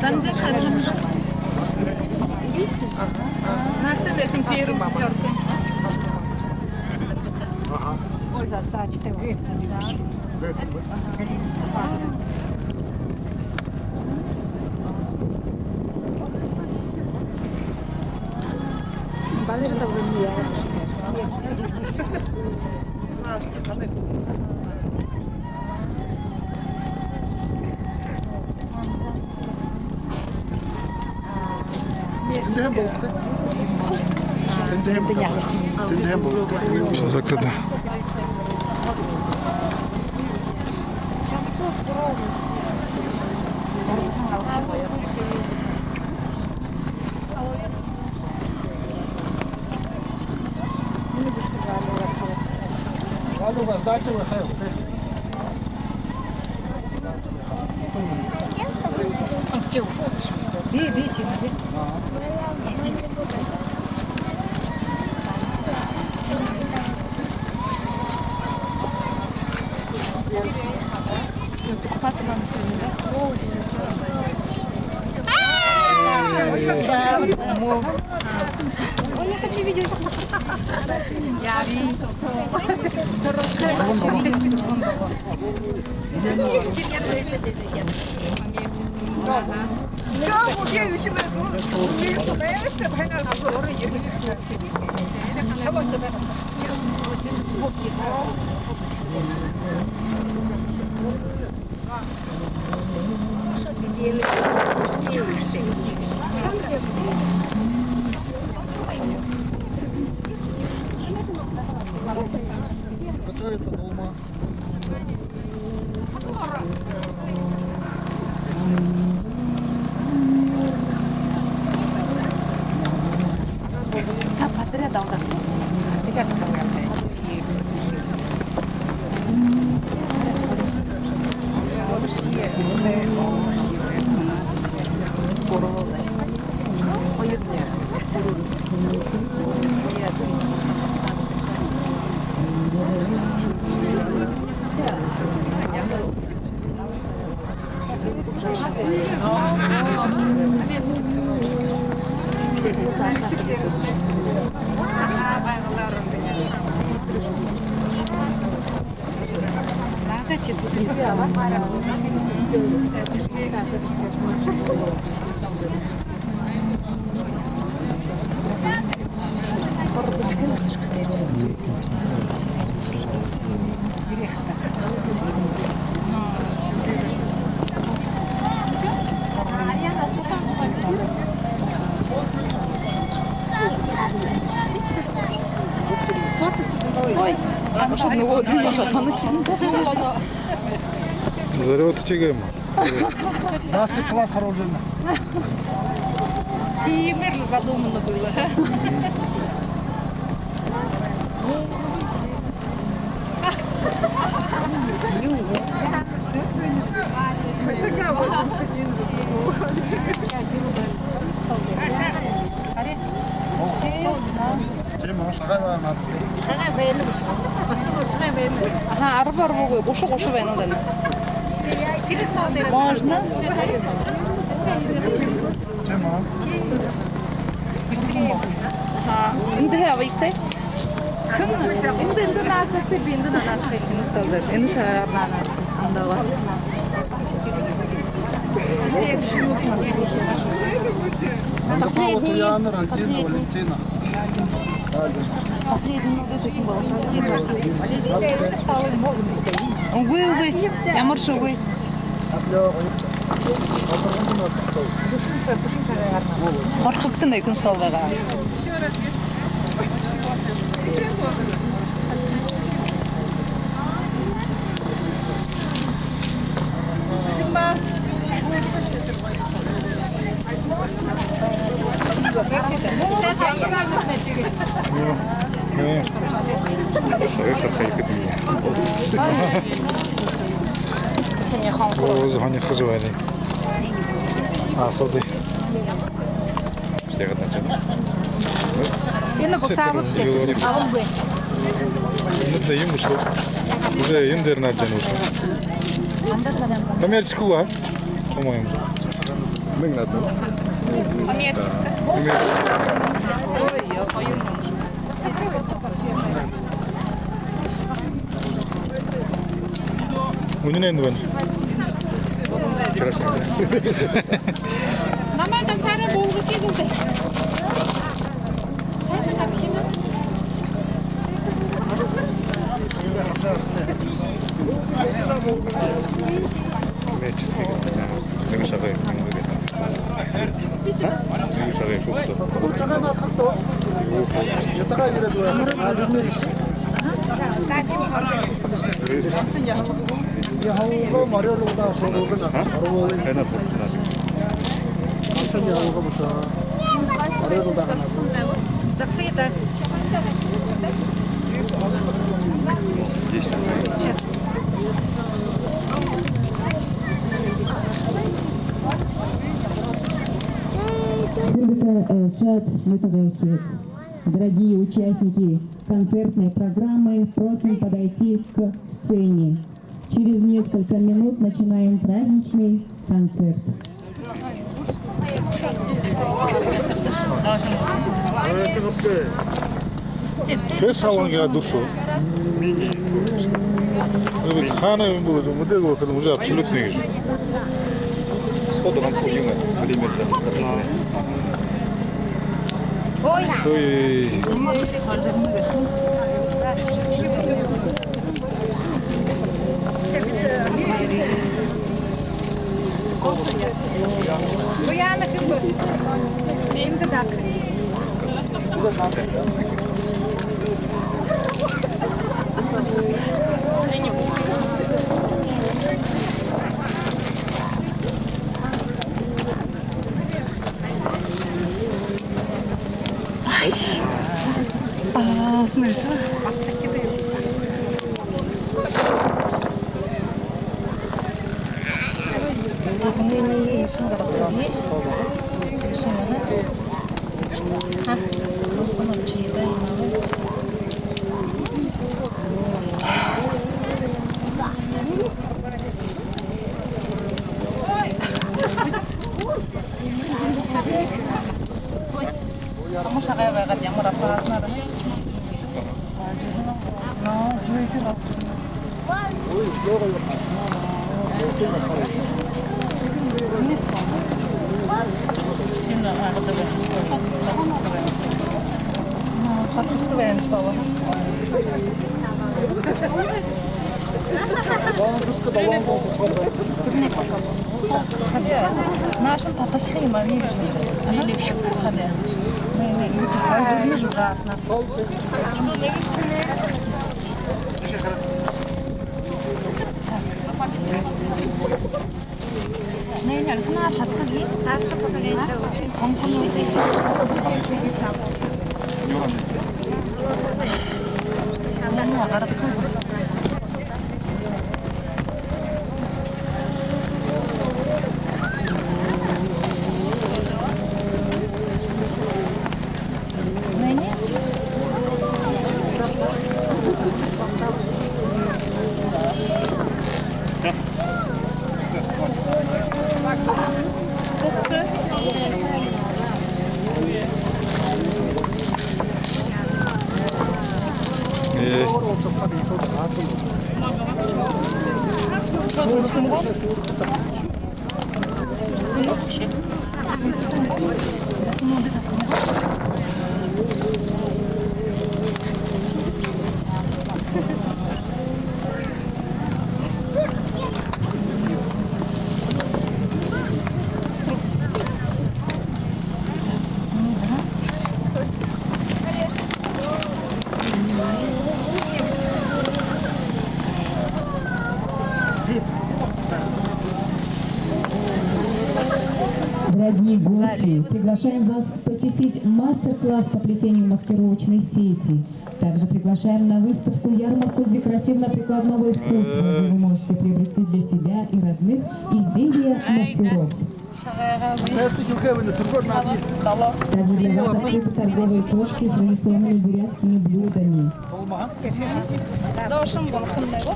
Nanti saya Narta lekin peru çarptı. Ой, застачте ви. Балерина вымия. Сейчас как-то да. Купаться надо сегодня, да? Ой, я хочу видео снимать. Я вижу. Готовится дома. Подряд дал, да. Ой, пошел на воду, Зарёт чегем. Мастер-класс хороший. Тимир задумано было. Ага, арба кошу беноден. Можно? Тема. Ha, inte här viktigt. Inte nästa steg, inte nästa steg. Inte så här nära andra var. Последний. Валентина. Увы. Я маршу увы. Маршруттың екін столбаға. Звонит хозяин. Асады. Енді бұл сабытты. Алым бе. Енді ем ұшыл. Уже емдерін әржен ұшыл. Коммерческую, а? По-моему. Коммерческая. Ой, я поюрнуш. Унин енді бен. Намайдан сары болғы кегілді. Коммерческий. Неге шағай. Неге шағай шоқты. 야호가 마려로다 소로가 바로 Қайнат болды. 무슨 야호가 무슨 마려로다 하나 Жақсы еді. Это Шат Лютовый. Дорогие участники концертной программы, просим подойти к сцене. Через несколько минут начинаем праздничный концерт. Кез салонға душу. Хана было же модель выходит уже абсолютно не же. Сходу нам сходим элементы. Ой. Бұяны кім бұл? Менгі дақ. Слышала? 네, 신가락하니 신가는 하, 오늘 집에 있는 kamu sakay banget yang merapas nara. No, sweet loh. Ini sekolah. Ini apa tuh? Nah, apa tuh yang sekolah? Хотя нашим татахим оливчик. Оливчик. Хотя. Не вижу ужасно. Не, наш отходи. Что тут чего? Дорогие гости, приглашаем вас посетить мастер-класс по плетению маскировочной сети. Также приглашаем на выставку-ярмарку декоративно-прикладного искусства, где вы можете приобрести для себя и родных изделия мастеров. Также для вас открыты торговые точки с традиционными бурятскими блюдами. Дошым был хымдего.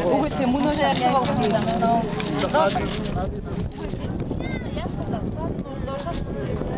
Угодьте, мы ножи архивал хымдан. Дошым. До шашлыка.